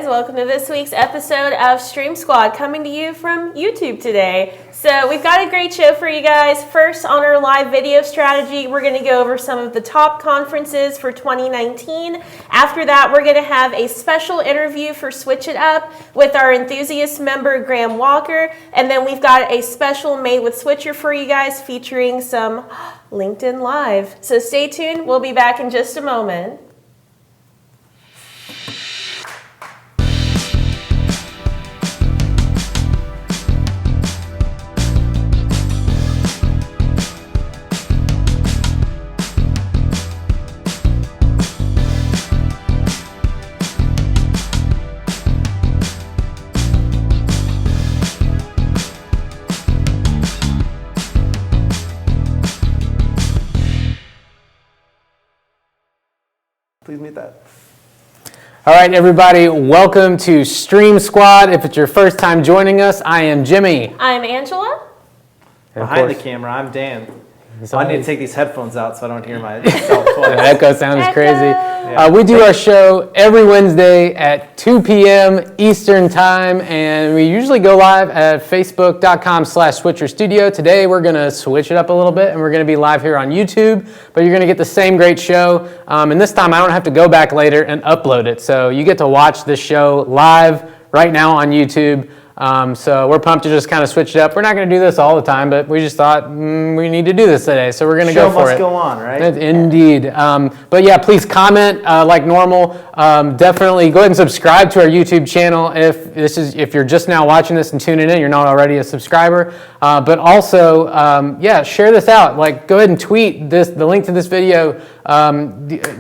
Welcome to this week's episode of Stream Squad, coming to you from YouTube today. So we've got a great show for you guys. First, on our live video strategy, we're going to go over some of the top conferences for 2019. After that, we're going to have a special interview for Switch It Up with our Enthusiast member, Graham Walker. And then we've got a special Made with Switcher for you guys featuring some LinkedIn Live. So stay tuned. We'll be back in just a moment. Please meet that. All right, everybody, welcome to Stream Squad. If it's your first time joining us, I am Jimmy. I'm Angela. Behind the camera, I'm Dan. So I need to take these headphones out so I don't hear myself twice. The echo sounds crazy. Yeah. We do our show every Wednesday at 2 p.m. Eastern Time, and we usually go live at facebook.com/switcherstudio. Today, we're going to switch it up a little bit, and we're going to be live here on YouTube, but you're going to get the same great show. And this time, I don't have to go back later and upload it. So you get to watch this show live right now on YouTube. So we're pumped to just kind of switch it up. We're not going to do this all the time, but we just thought we need to do this today, so we're going to go for it. Show must go on, right? Indeed. But yeah, please comment like normal. Definitely go ahead and subscribe to our YouTube channel if you're just now watching this and tuning in. You're not already a subscriber. But also, share this out. Like, go ahead and tweet the link to this video.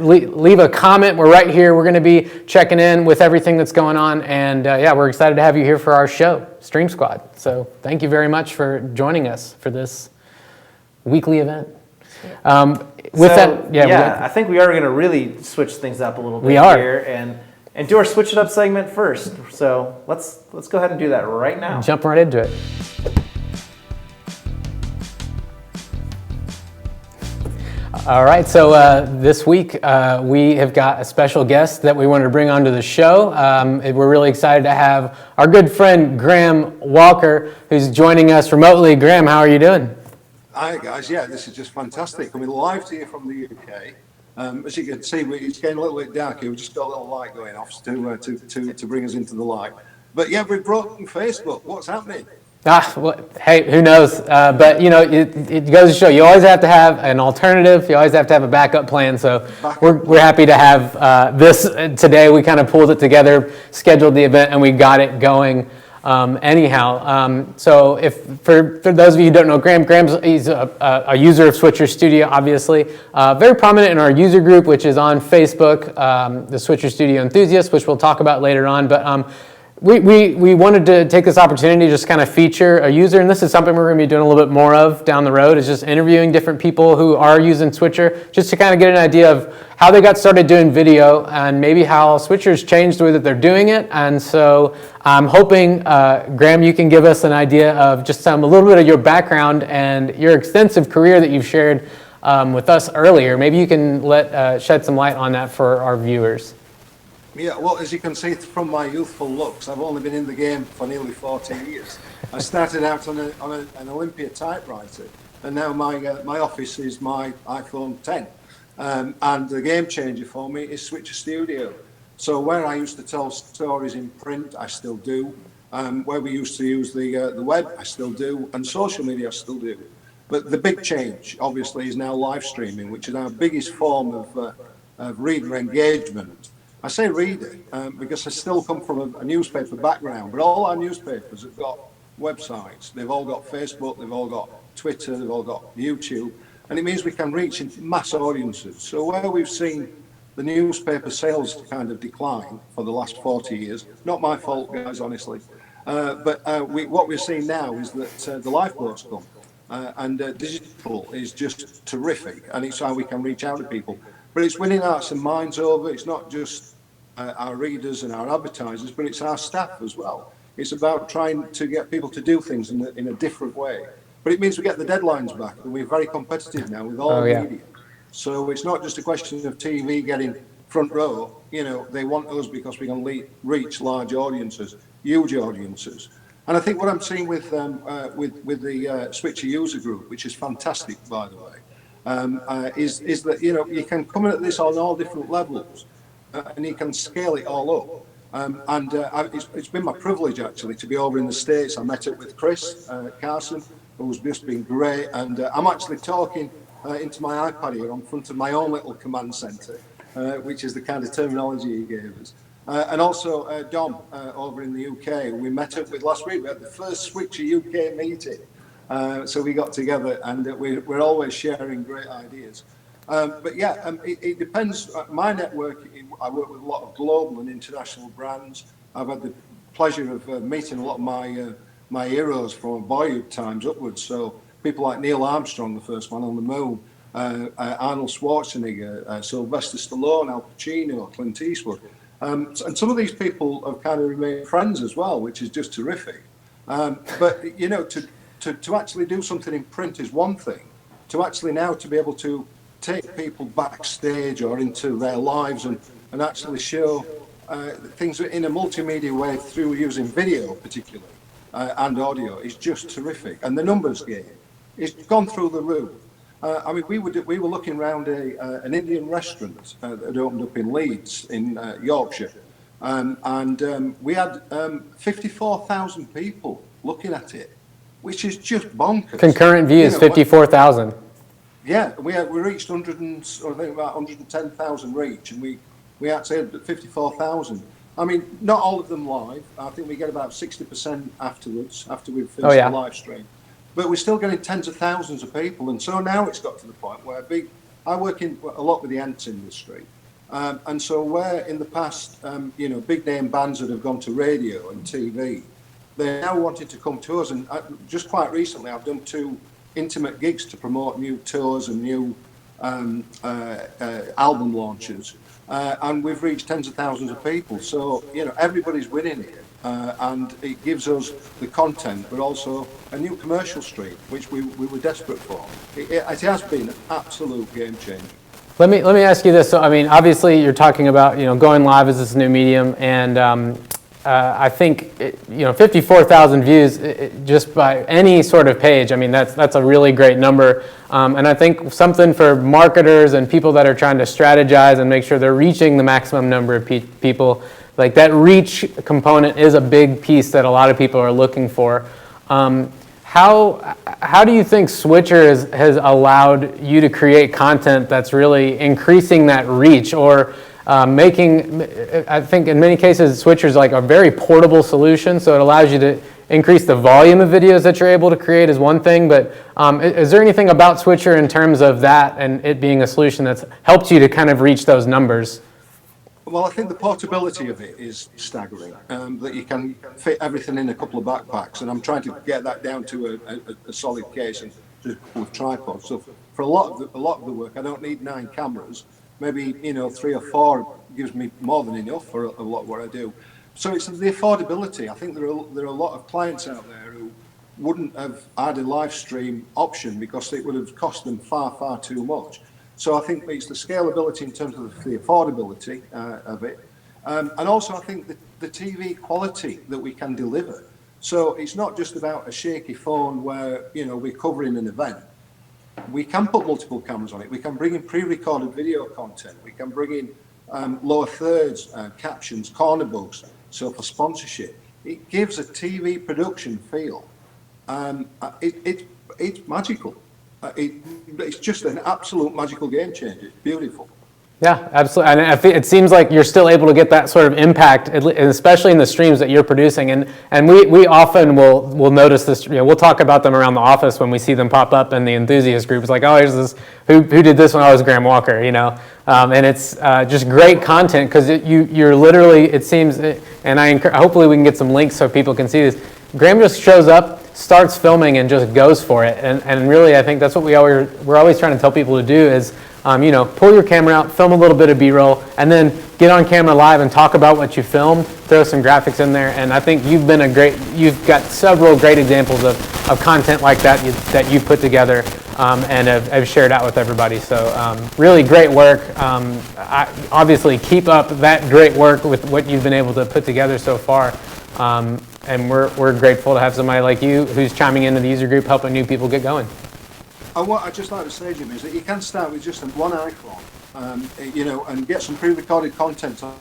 Leave a comment. We're right here. We're going to be checking in with everything that's going on, and we're excited to have you here for our show, Stream Squad. So thank you very much for joining us for this weekly event. I think we are going to really switch things up a little bit here and do our Switch It Up segment first. So let's go ahead and do that right now. Jump right into it. All right, so this week we have got a special guest that we wanted to bring onto the show. We're really excited to have our good friend Graham Walker, who's joining us remotely. Graham, how are you doing? Hi guys, this is just fantastic. We're live to you from the UK. As you can see, it's getting a little bit dark here. We've just got a little light going off to bring us into the light. But we've broken Facebook. What's happening? Hey, who knows? But it goes to show you always have to have an alternative. You always have to have a backup plan. So we're happy to have this today. We kind of pulled it together, scheduled the event, and we got it going. Anyhow, so for those of you who don't know, he's a user of Switcher Studio, obviously, very prominent in our user group, which is on Facebook, the Switcher Studio Enthusiast, which we'll talk about later on. But we wanted to take this opportunity to just kind of feature a user, and this is something we're going to be doing a little bit more of down the road, is just interviewing different people who are using Switcher, just to kind of get an idea of how they got started doing video and maybe how Switcher's changed the way that they're doing it. And so I'm hoping, Graham, you can give us an idea of just a little bit of your background and your extensive career that you've shared with us earlier. Maybe you can shed some light on that for our viewers. Yeah, well, as you can see from my youthful looks, I've only been in the game for nearly 40 years. I started out on an Olympia typewriter, and now my office is my iPhone 10. And the game changer for me is Switcher Studio. So where I used to tell stories in print, I still do. Where we used to use the web, I still do. And social media, I still do. But the big change, obviously, is now live streaming, which is our biggest form of reader engagement. I say reader because I still come from a newspaper background, but all our newspapers have got websites. They've all got Facebook, they've all got Twitter, they've all got YouTube, and it means we can reach mass audiences. So where we've seen the newspaper sales kind of decline for the last 40 years, not my fault, guys, honestly, but what we're seeing now is that the lifeboats come, and digital is just terrific, and it's how we can reach out to people. But it's winning hearts and minds over. It's not just our readers and our advertisers, but it's our staff as well. It's about trying to get people to do things in a different way. But it means we get the deadlines back, and we're very competitive now with all media. So it's not just a question of TV getting front row, they want us because we can reach large audiences, huge audiences. And I think what I'm seeing with the Switcher user group, which is fantastic, by the way, is that you can come at this on all different levels, and you can scale it all up. It's been my privilege actually to be over in the States. I met up with Chris Carson, who's just been great, and I'm actually talking into my iPad here on front of my own little command center, which is the kind of terminology he gave us. And also Dom over in the UK, we met up with last week. We had the first Switcher UK meeting. So we got together, and we're always sharing great ideas. But yeah, it depends. My network, I work with a lot of global and international brands. I've had the pleasure of meeting a lot of my heroes from boyhood times upwards. So people like Neil Armstrong, the first man on the moon, Arnold Schwarzenegger, Sylvester Stallone, Al Pacino, Clint Eastwood. And some of these people have kind of remained friends as well, which is just terrific. But, to actually do something in print is one thing. To actually now to be able to take people backstage or into their lives and actually show things in a multimedia way through using video particularly and audio is just terrific. And the numbers game, it's gone through the roof. We were looking around an Indian restaurant that had opened up in Leeds in Yorkshire, and we had 54,000 people looking at it, which is just bonkers. Concurrent views, 54,000. Yeah, we reached 110,000 reach, and we actually had 54,000. I mean, not all of them live. I think we get about 60% afterwards, after we've finished the live stream. But we're still getting tens of thousands of people, and so now it's got to the point where I work a lot with the Ents industry, and so where in the past, big name bands that have gone to radio and TV, they're now wanting to come to us. And just quite recently, I've done 2 intimate gigs to promote new tours and new album launches, and we've reached tens of thousands of people. So everybody's winning here. And it gives us the content, but also a new commercial stream, which we were desperate for. It has been an absolute game changer. Let me ask you this. So, I mean, obviously, you're talking about going live as this new medium, and I think 54,000 views just by any sort of page. I mean, that's a really great number, and I think something for marketers and people that are trying to strategize and make sure they're reaching the maximum number of people. Like that reach component is a big piece that a lot of people are looking for. How do you think Switcher has allowed you to create content that's really increasing that reach, or making? I think in many cases Switcher is like a very portable solution, so it allows you to increase the volume of videos that you're able to create is one thing. But is there anything about Switcher in terms of that and it being a solution that's helped you to kind of reach those numbers? Well, I think the portability of it is staggering, that you can fit everything in a couple of backpacks, and I'm trying to get that down to a solid case and just with tripods. So for a lot of the work, I don't need 9 cameras. Maybe 3 or 4 gives me more than enough for a lot of what I do. So it's the affordability. I think there are a lot of clients out there who wouldn't have had a live stream option because it would have cost them far too much. So I think it's the scalability in terms of the affordability of it. And also I think the TV quality that we can deliver. So it's not just about a shaky phone where, we're covering an event. We can put multiple cameras on it. We can bring in pre-recorded video content. We can bring in lower thirds, captions, corner bugs. So for sponsorship, it gives a TV production feel. It's magical. It's just an absolute magical game changer. It's beautiful. Yeah, absolutely. And it seems like you're still able to get that sort of impact, especially in the streams that you're producing. And we often will notice this. We'll talk about them around the office when we see them pop up in the enthusiast group. It's like, oh, here's this. Who did this when I was Graham Walker? And it's just great content because you're literally. It seems, and hopefully we can get some links so people can see this. Graham just shows up, starts filming, and just goes for it. And really, I think that's what we're always trying to tell people to do is. Pull your camera out, film a little bit of B-roll, and then get on camera live and talk about what you filmed, throw some graphics in there, and I think you've got several great examples of content like that you've put together. and have shared out with everybody. So really great work. Obviously, keep up that great work with what you've been able to put together so far. And we're grateful to have somebody like you who's chiming into the user group, helping new people get going. And what I'd just like to say, Jim, is that you can start with just one iPhone, and get some pre-recorded content on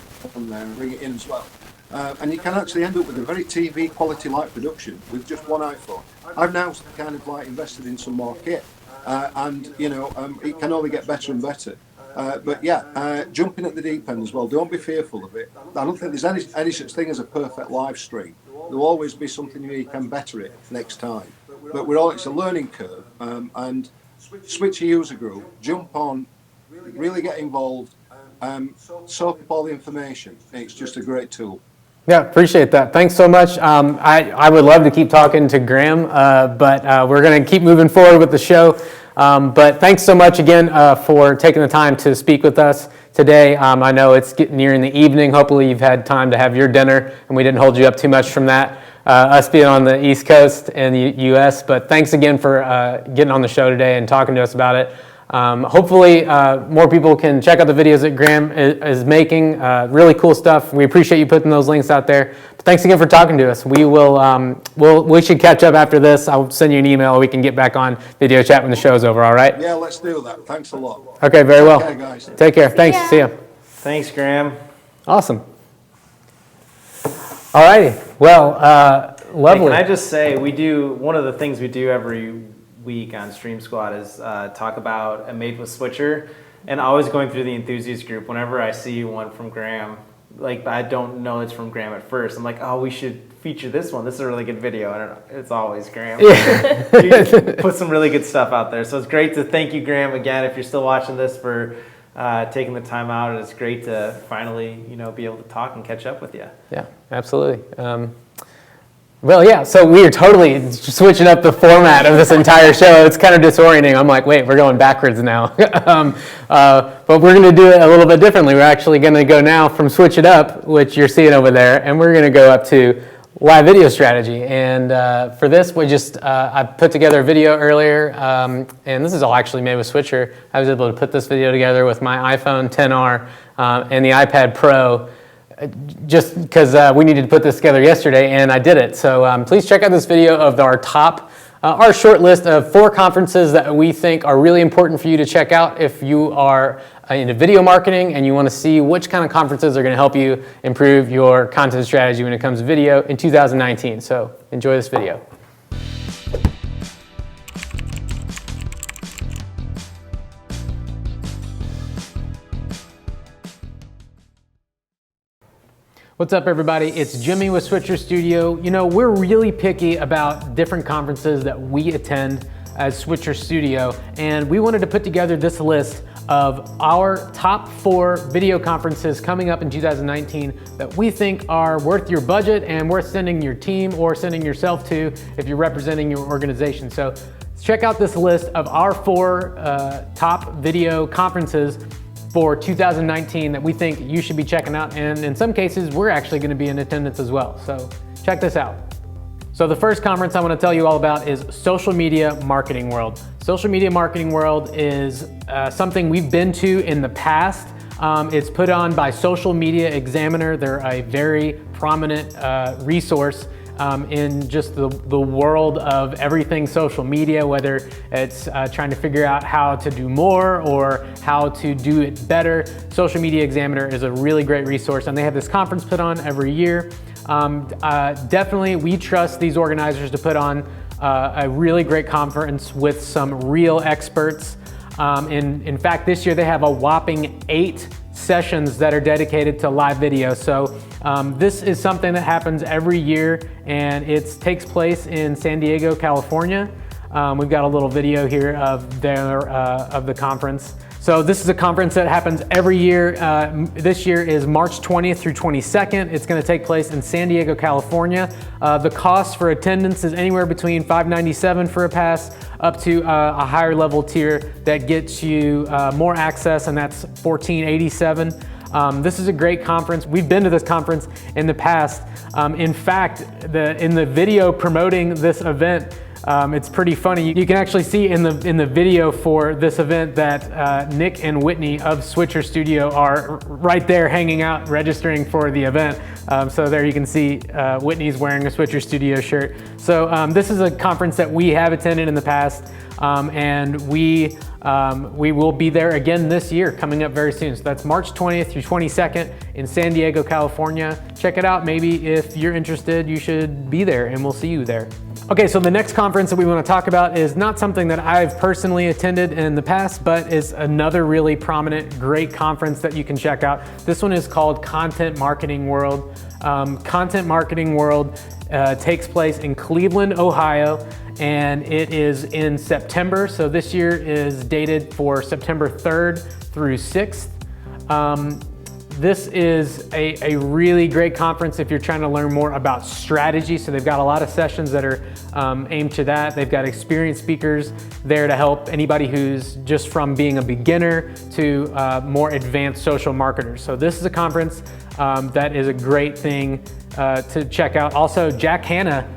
there and bring it in as well. And you can actually end up with a very TV quality-like production with just one iPhone. I've now kind of invested in some more kit, and it can only get better and better. But yeah, jumping at the deep end as well. Don't be fearful of it. I don't think there's any such thing as a perfect live stream. There'll always be something where you can better it next time. But it's a learning curve, and switch your user group, jump on, really get involved, soak up all the information. It's just a great tool. Yeah, appreciate that. Thanks so much. I would love to keep talking to Graham, but we're going to keep moving forward with the show. But thanks so much again for taking the time to speak with us today. I know it's getting nearing the evening. Hopefully you've had time to have your dinner and we didn't hold you up too much from that, us being on the East Coast in the U.S. But thanks again for getting on the show today and talking to us about it. Hopefully more people can check out the videos that Graham is making. Really cool stuff. We appreciate you putting those links out there. But thanks again for talking to us. We will we should catch up after this. I'll send you an email. We can get back on video chat when the show's over. All right? Yeah, let's do that. Thanks a lot. Okay, very well. Okay, guys. Take care. Thanks. See ya. Thanks, Graham. Awesome. All righty. Well, lovely. Hey, can I just say, one of the things we do every week on Stream Squad is talk about a made with switcher, and always going through the Enthusiast group, whenever I see one from Graham, I don't know it's from Graham at first, I'm like, oh, we should feature this one. This is a really good video. And it's always Graham. Yeah. You put some really good stuff out there. So it's great to thank you, Graham, again, if you're still watching this, for taking the time out. And it's great to finally, be able to talk and catch up with you. Yeah, absolutely. Well, yeah, so we are totally switching up the format of this entire show. It's kind of disorienting. I'm like, wait, we're going backwards now. But we're going to do it a little bit differently. We're actually going to go now from Switch It Up, which you're seeing over there, and we're going to go up to live video strategy. And for this, I put together a video earlier, and this is all actually made with Switcher. I was able to put this video together with my iPhone XR and the iPad Pro, just because we needed to put this together yesterday, and I did it. So please check out this video of our short list of 4 conferences that we think are really important for you to check out if you are into video marketing and you want to see which kind of conferences are going to help you improve your content strategy when it comes to video in 2019. So enjoy this video. What's up, everybody? It's Jimmy with Switcher Studio. We're really picky about different conferences that we attend as Switcher Studio, and we wanted to put together this list of our top 4 video conferences coming up in 2019 that we think are worth your budget and worth sending your team or sending yourself to if you're representing your organization. So check out this list of our 4 top video conferences for 2019 that we think you should be checking out, and in some cases we're actually going to be in attendance as well. So check this out. So the first conference I want to tell you all about is Social Media Marketing World. Social Media Marketing World is something we've been to in the past. It's put on by Social Media Examiner. They're a very prominent resource in just the world of everything social media, whether it's trying to figure out how to do more or how to do it better. Social Media Examiner is a really great resource, and they have this conference put on every year. Definitely, we trust these organizers to put on a really great conference with some real experts. In fact, this year they have a whopping 8 sessions that are dedicated to live video. So this is something that happens every year, and it takes place in San Diego, California. We've got a little video here of the conference. So this is a conference that happens every year. This year is March 20th through 22nd. It's going to take place in San Diego, California. The cost for attendance is anywhere between $597 for a pass up to a higher level tier that gets you more access, and that's $1487. This is a great conference. We've been to this conference in the past. In fact, in the video promoting this event, It's pretty funny. You can actually see in the video for this event that Nick and Whitney of Switcher Studio are right there hanging out, registering for the event. So there you can see Whitney's wearing a Switcher Studio shirt. So this is a conference that we have attended in the past, and we will be there again this year, coming up very soon. So that's March 20th through 22nd in San Diego, California. Check it out. Maybe if you're interested, you should be there, and we'll see you there. Okay, so the next conference that we want to talk about is not something that I've personally attended in the past, but is another really prominent, great conference that you can check out. This one is called Content Marketing World. Content Marketing World takes place in Cleveland, Ohio, and it is in September. So this year is dated for September 3rd through 6th. This is a really great conference if you're trying to learn more about strategy. So they've got a lot of sessions that are aimed to that. They've got experienced speakers there to help anybody who's just from being a beginner to more advanced social marketers. So this is a conference that is a great thing to check out. Also, Jack Hanna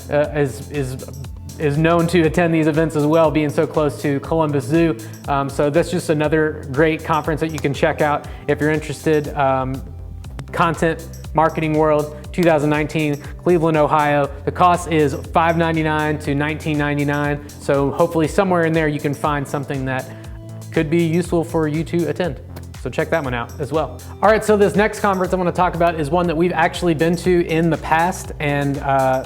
is known to attend these events as well, being so close to Columbus Zoo. So that's just another great conference that you can check out if you're interested. Content Marketing World 2019, Cleveland, Ohio. The cost is $5.99 to $19.99. So hopefully somewhere in there you can find something that could be useful for you to attend. So check that one out as well. All right, so this next conference I want to talk about is one that we've actually been to in the past, and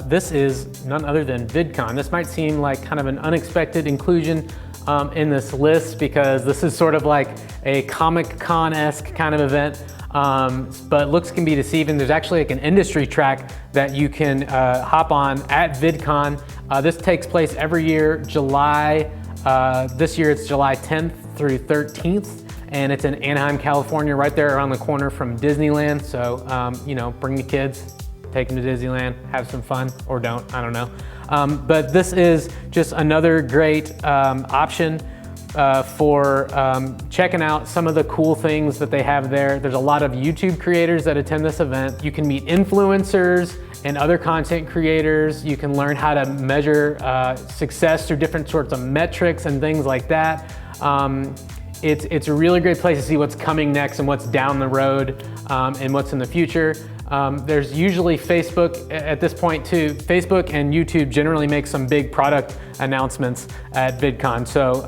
this is none other than VidCon. This might seem like kind of an unexpected inclusion in this list because this is sort of like a Comic-Con-esque kind of event, but looks can be deceiving. There's actually like an industry track that you can hop on at VidCon. This takes place every year, this year it's July 10th through 13th. And it's in Anaheim, California, right there around the corner from Disneyland. So, you know, bring the kids, take them to Disneyland, have some fun, or don't, I don't know. But this is just another great option for checking out some of the cool things that they have there. There's a lot of YouTube creators that attend this event. You can meet influencers and other content creators. You can learn how to measure success through different sorts of metrics and things like that. It's a really great place to see what's coming next and what's down the road and what's in the future. There's usually Facebook at this point too. Facebook and YouTube generally make some big product announcements at VidCon. So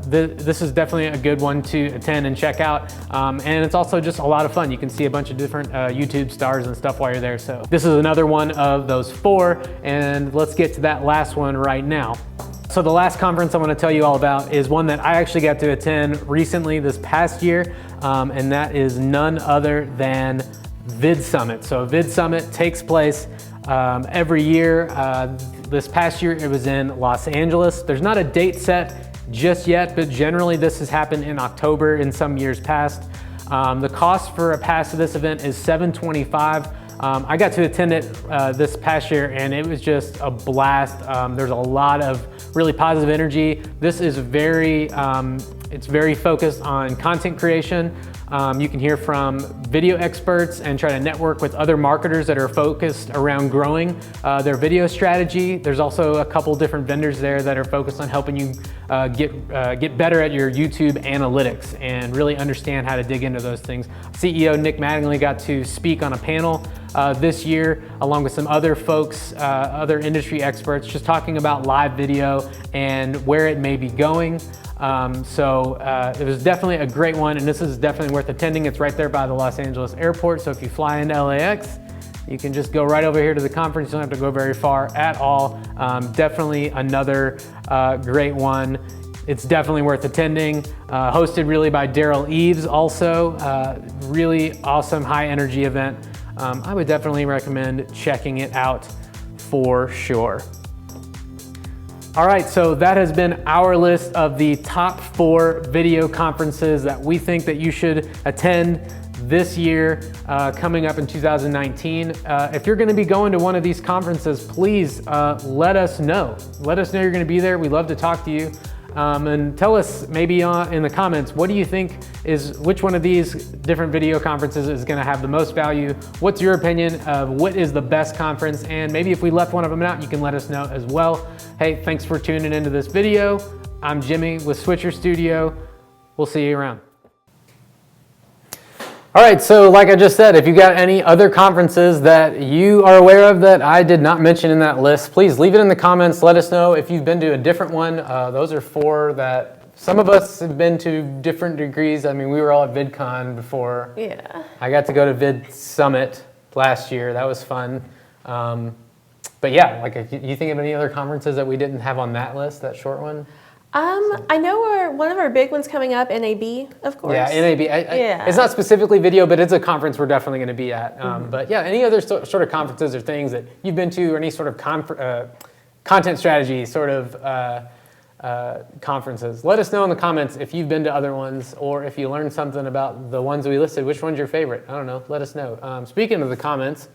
this is definitely a good one to attend and check out. And it's also just a lot of fun. You can see a bunch of different YouTube stars and stuff while you're there. So this is another one of those 4. And let's get to that last one right now. So the last conference I want to tell you all about is one that I actually got to attend recently this past year, and that is none other than Vid Summit. So Vid Summit takes place every year. This past year it was in Los Angeles. There's not a date set just yet, but generally this has happened in October in some years past. The cost for a pass to this event is $725. I got to attend it this past year and it was just a blast. There's a lot of really positive energy. This is it's very focused on content creation. You can hear from video experts and try to network with other marketers that are focused around growing their video strategy. There's also a couple different vendors there that are focused on helping you get better at your YouTube analytics and really understand how to dig into those things. CEO Nick Mattingly got to speak on a panel this year along with some other folks, other industry experts, just talking about live video and where it may be going. It was definitely a great one, and this is definitely worth attending. It's right there by the Los Angeles airport, so if you fly into LAX, you can just go right over here to the conference. You don't have to go very far at all. Definitely another great one. It's definitely worth attending. Hosted really by Daryl Eves also. Really awesome high energy event. I would definitely recommend checking it out for sure. All right, so that has been our list of the top 4 video conferences that we think that you should attend this year, coming up in 2019. If you're gonna be going to one of these conferences, please let us know. Let us know you're gonna be there. We'd love to talk to you. And tell us maybe in the comments, what do you think which one of these different video conferences is gonna have the most value? What's your opinion of what is the best conference? And maybe if we left one of them out, you can let us know as well. Hey, thanks for tuning into this video. I'm Jimmy with Switcher Studio. We'll see you around. All right, so like I just said, if you got any other conferences that you are aware of that I did not mention in that list, please leave it in the comments. Let us know if you've been to a different one. Those are 4 that some of us have been to different degrees. I mean, we were all at VidCon before. Yeah. I got to go to Vid Summit last year. That was fun. But yeah, like if you think of any other conferences that we didn't have on that list, that short one? I know one of our big ones coming up, NAB, of course. Yeah, NAB. Yeah. It's not specifically video, but it's a conference we're definitely going to be at. But yeah, any other sort of conferences or things that you've been to, or any sort of content strategy sort of conferences, let us know in the comments if you've been to other ones, or if you learned something about the ones we listed. Which one's your favorite? I don't know. Let us know. Speaking of the comments,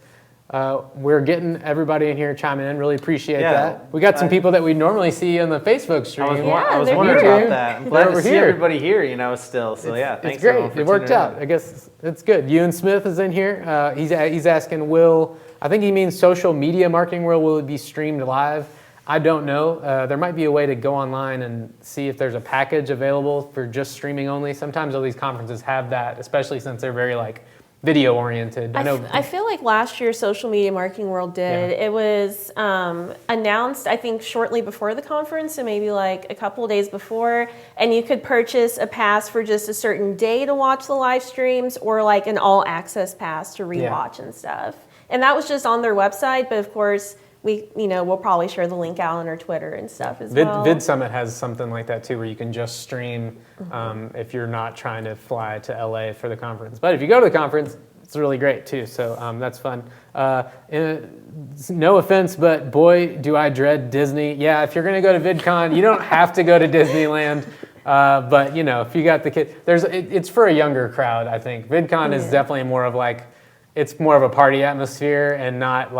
we're getting everybody in here chiming in. Really appreciate that. We got some people that we normally see on the Facebook stream. I was they're wondering here. about that. I'm glad to see everybody here, still. So thanks. It's great. everyone for It worked tuning out. in. I guess it's good. Ewan Smith is in here. He's asking, I think he means social media marketing world, will it be streamed live? I don't know. There might be a way to go online and see if there's a package available for just streaming only. Sometimes all these conferences have that, especially since they're very video oriented. I feel like last year Social Media Marketing World did. Yeah. It was announced, I think, shortly before the conference, so maybe a couple of days before, and you could purchase a pass for just a certain day to watch the live streams, or an all access pass to rewatch and stuff. And that was just on their website, but of course we'll probably share the link out on our Twitter and stuff as well. Vid Summit has something like that too, where you can just stream if you're not trying to fly to LA for the conference. But if you go to the conference, it's really great too. So that's fun. No offense, but boy, do I dread Disney. Yeah, if you're going to go to VidCon, you don't have to go to Disneyland. But if you got the kid, it's for a younger crowd. I think VidCon is definitely more of it's more of a party atmosphere and not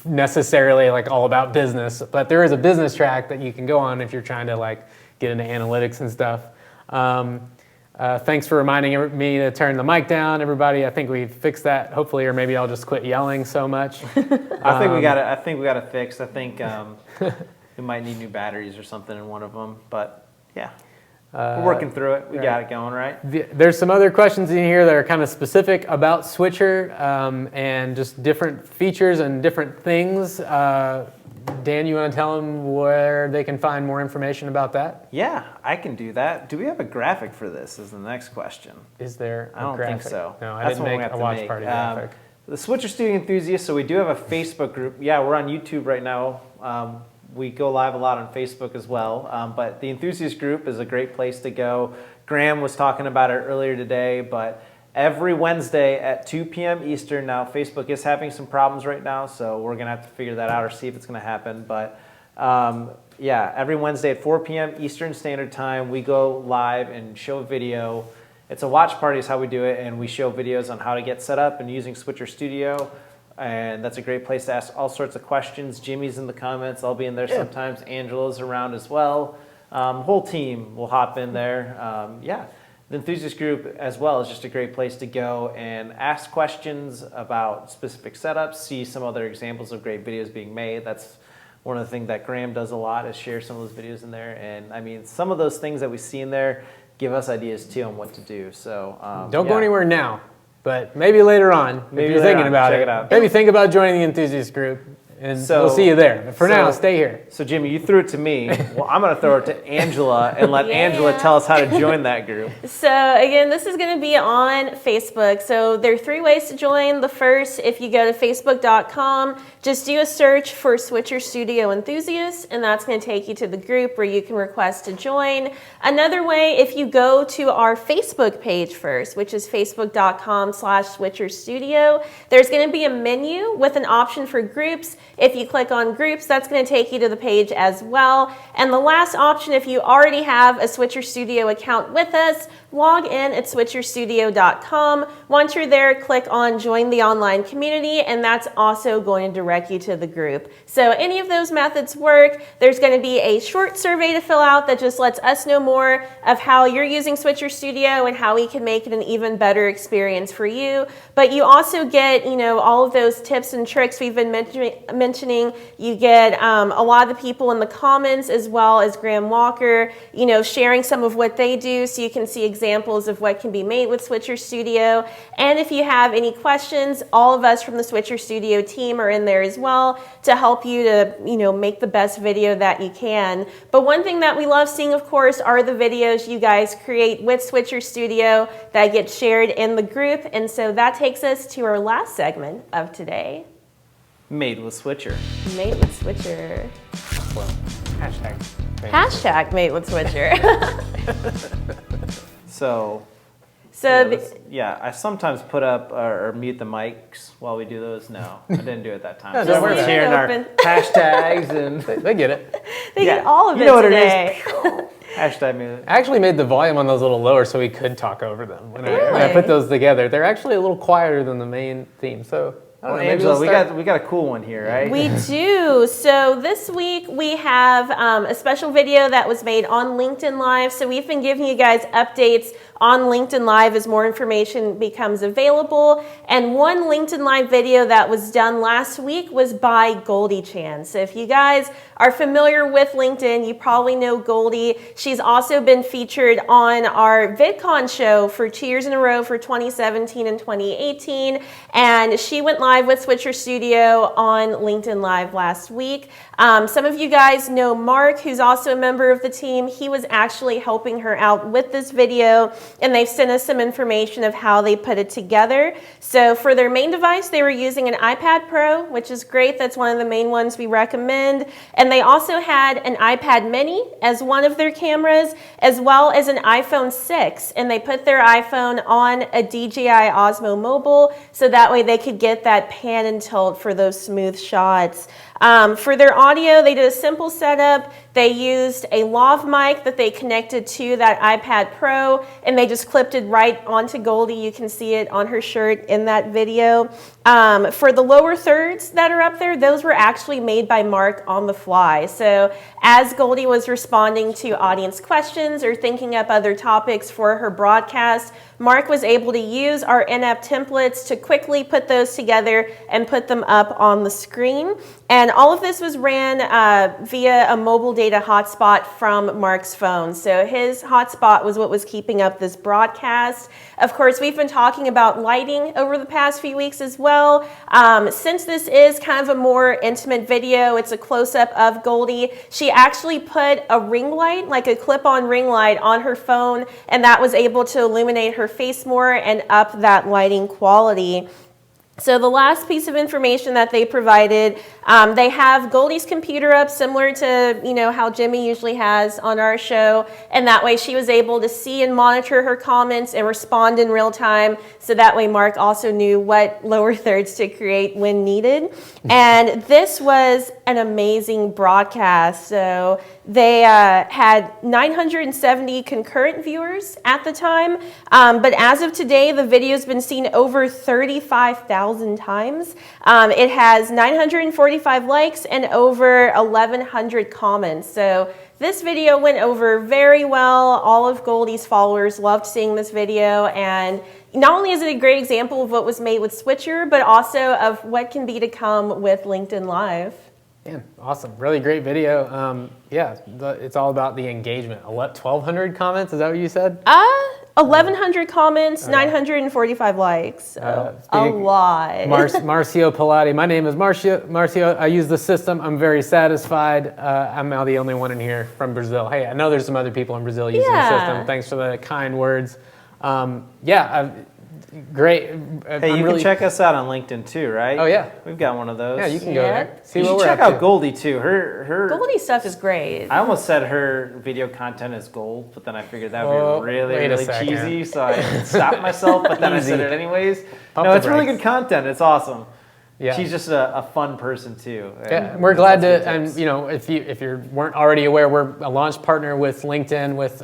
necessarily all about business, but there is a business track that you can go on if you're trying to get into analytics and stuff. Thanks for reminding me to turn the mic down, everybody. I think we fixed that, hopefully, or maybe I'll just quit yelling so much. I think we got it fixed. I think we might need new batteries or something in one of them, but yeah. We're working through it. We got it going, right? There's some other questions in here that are kind of specific about Switcher and just different features and different things. Dan, you want to tell them where they can find more information about that? Yeah, I can do that. Do we have a graphic for this is the next question. Is there a I don't graphic? think so. No, I didn't make a watch party graphic. The Switcher Studio Enthusiast, so we do have a Facebook group. Yeah, we're on YouTube right now. We go live a lot on Facebook as well, but the Enthusiast group is a great place to go. Graham was talking about it earlier today, but every Wednesday at 2 p.m. Eastern, now Facebook is having some problems right now, so we're going to have to figure that out or see if it's going to happen. But yeah, every Wednesday at 4 p.m. Eastern Standard Time, we go live and show a video. It's a watch party is how we do it, and we show videos on how to get set up and using Switcher Studio. And that's a great place to ask all sorts of questions. Jimmy's in the comments. I'll be in there sometimes. Angela's around as well. Whole team will hop in there. Yeah, the Enthusiast group as well is just a great place to go and ask questions about specific setups, see some other examples of great videos being made. That's one of the things that Graham does a lot, is share some of those videos in there. And I mean, some of those things that we see in there give us ideas too on what to do. So don't go anywhere now. But maybe later on, if you're thinking about it, maybe think about joining the Enthusiast group, and we'll see you there. But for now, stay here. So Jimmy, you threw it to me. Well, I'm going to throw it to Angela and let Angela tell us how to join that group. So again, this is going to be on Facebook. So there are 3 ways to join. The first, if you go to facebook.com, just do a search for Switcher Studio Enthusiast, and that's going to take you to the group where you can request to join. Another way, if you go to our Facebook page first, which is facebook.com/Switcher Studio, there's going to be a menu with an option for groups. If you click on groups, that's going to take you to the page as well. And the last option, if you already have a Switcher Studio account with us, log in at switcherstudio.com. Once you're there, click on join the online community, and that's also going to direct you to the group. So any of those methods work. There's going to be a short survey to fill out that just lets us know more of how you're using Switcher Studio and how we can make it an even better experience for you. But you also get, all of those tips and tricks we've been mentioning. You get a lot of the people in the comments, as well as Graham Walker, sharing some of what they do, so you can see examples of what can be made with Switcher Studio. And if you have any questions, all of us from the Switcher Studio team are in there as well to help you to, make the best video that you can. But one thing that we love seeing, of course, are the videos you guys create with Switcher Studio that get shared in the group. And so that takes us to our last segment of today. Made with Switcher. Made with Switcher. Well, hashtag. Hashtag made with Switcher. So So I sometimes put up or mute the mics while we do those. No, I didn't do it that time. No, So don't worry we're about it. sharing our Open. hashtags and They get it. they Yeah. get all of You it know what today. it is. Hashtag mute. I actually made the volume on those a little lower so we could talk over them. When I Really? put those together, they're actually a little quieter than the main theme. So I don't Well, know, maybe Angela, we'll start- we got a cool one here, right? We do. So this week we have a special video that was made on LinkedIn Live. So we've been giving you guys updates on LinkedIn Live as more information becomes available. And one LinkedIn Live video that was done last week was by Goldie Chan. So if you guys are familiar with LinkedIn, you probably know Goldie. She's also been featured on our VidCon show for 2 years in a row for 2017 and 2018. And she went live with Switcher Studio on LinkedIn Live last week. Some of you guys know Mark, who's also a member of the team. He was actually helping her out with this video, and they've sent us some information of how they put it together. So for their main device, they were using an iPad Pro, which is great. That's one of the main ones we recommend. And they also had an iPad Mini as one of their cameras, as well as an iPhone 6. And they put their iPhone on a DJI Osmo Mobile, so that way they could get that pan and tilt for those smooth shots. For their audio, they did a simple setup. They used a lav mic that they connected to that iPad Pro, and they just clipped it right onto Goldie. You can see it on her shirt in that video. For the lower thirds that are up there, those were actually made by Mark on the fly. So as Goldie was responding to audience questions or thinking up other topics for her broadcast, Mark was able to use our in-app templates to quickly put those together and put them up on the screen. And all of this was ran via a mobile data hotspot from Mark's phone. So his hotspot was what was keeping up this broadcast. Of course, we've been talking about lighting over the past few weeks as well. Since this is kind of a more intimate video, it's a close-up of Goldie. She actually put a ring light, like a clip-on ring light, on her phone, and that was able to illuminate her face more and up that lighting quality. So the last piece of information that they provided, they have Goldie's computer up, similar to how Jimmy usually has on our show, and that way she was able to see and monitor her comments and respond in real time. So that way Mark also knew what lower thirds to create when needed. And this was an amazing broadcast. So they had 970 concurrent viewers at the time, but as of today, the video's been seen over 35,000 times. It has 945 likes and over 1,100 comments. So this video went over very well. All of Goldie's followers loved seeing this video, and not only is it a great example of what was made with Switcher, but also of what can be to come with LinkedIn Live. Man, awesome. Really great video. It's all about the engagement. 1,200 comments, is that what you said? 1,100 comments, 945 likes. So a lot. Marcio Pilati. My name is Marcio. I use the system. I'm very satisfied. I'm now the only one in here from Brazil. Hey, I know there's some other people in Brazil using the system. Thanks for the kind words. Great. Hey, you can check us out on LinkedIn too, right? Oh yeah, we've got one of those. yeah. You can go there. See You what should we're check up to. out Goldie too. Her Goldie stuff is great. I almost said her video content is gold, but then I figured that would Whoa, be really, wait a really second. cheesy, so I stopped myself, but then I said it anyways. Pump No, the it's really brakes. good content. It's awesome. Yeah. she's just a fun person too. Yeah, And we're glad lots of to, and tips. you know, if you weren't already aware, we're a launch partner with LinkedIn, with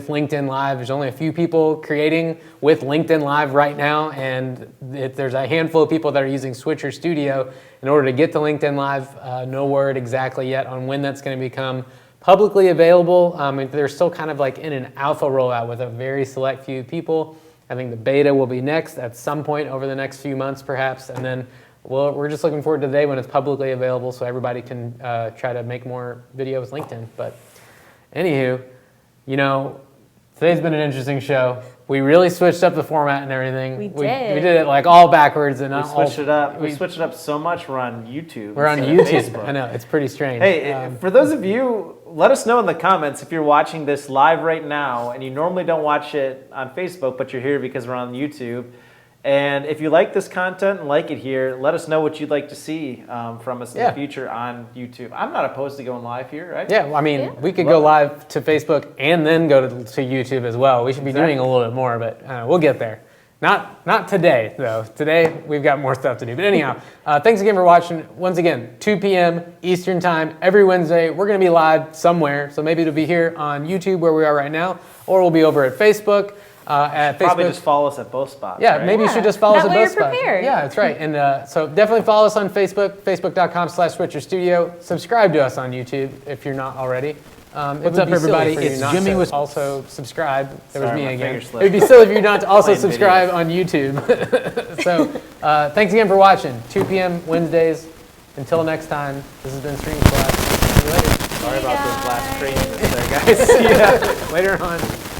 LinkedIn Live. There's only a few people creating with LinkedIn Live right now, and there's a handful of people that are using Switcher Studio in order to get to LinkedIn Live. No word exactly yet on when that's going to become publicly available. They're still kind of like in an alpha rollout with a very select few people. I think the beta will be next at some point over the next few months, perhaps, and then. Well, we're just looking forward to the day when it's publicly available so everybody can try to make more videos with LinkedIn. But anywho, you know, today's been an interesting show. We really switched up the format and everything. We We did. did it like all backwards and We not switched all, it up. We switched it up so much. We're on YouTube. We're on instead of YouTube. Facebook. I know, it's pretty strange. Hey, for those of you, let us know in the comments if you're watching this live right now and you normally don't watch it on Facebook, but you're here because we're on YouTube. And if you like this content and like it here, let us know what you'd like to see from us in the future on YouTube. I'm not opposed to going live here, right? Yeah, well, I mean, Yeah. we could go live to Facebook and then go to YouTube as well. We should be doing a little bit more, but we'll get there. Not today, though. Today, we've got more stuff to do. But anyhow, thanks again for watching. Once again, 2 p.m. Eastern Time every Wednesday. We're going to be live somewhere. So maybe it'll be here on YouTube where we are right now, or we'll be over at Facebook. At Probably Facebook. just follow us at both spots. Yeah, right? maybe you should just follow us That at way both you're spots. prepared. Yeah, that's right. And so definitely follow us on Facebook, facebook.com/SwitcherStudio. Subscribe to us on YouTube if you're not already. What's up, everybody? It's Jimmy with also subscribe. There was Sorry, me my again. finger It slipped. would be silly if you're not to also Playing subscribe on YouTube. So thanks again for watching. 2 p.m. Wednesdays. Until next time, this has been Stream Squad. See you later. Sorry about Hey, those last guys. craziness there, guys. See ya later on.